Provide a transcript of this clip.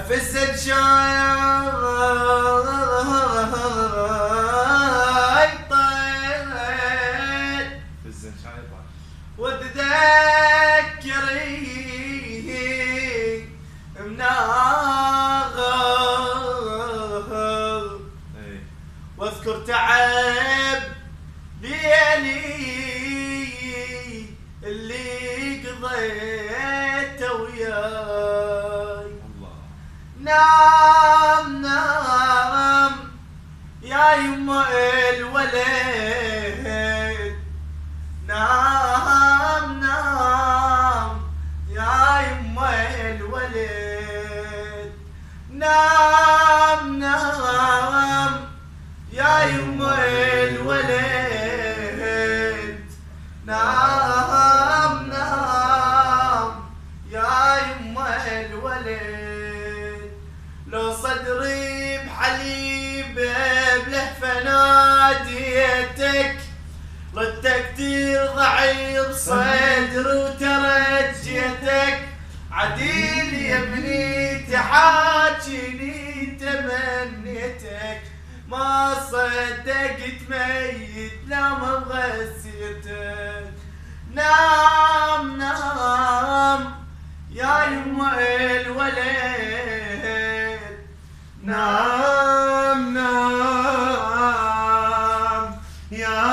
فزت شايب طير فزت شايب وتذكري مناغل واذكر تعب ليالي اللي قضيته وياي. نام نام يا يما الولد، نام نام يا يما الولد، نام نام يا يما الولد، نام نام يا يما الولد. لو صدري بحليب بلهفة ناديتك، ردك ترضعي بصدر وترجيتك، عديل يا ابني تحاجيني تمنيتك، ما صدقت ميت لا ما بغسيتك. نام نام يا يما الولد، نام نام يا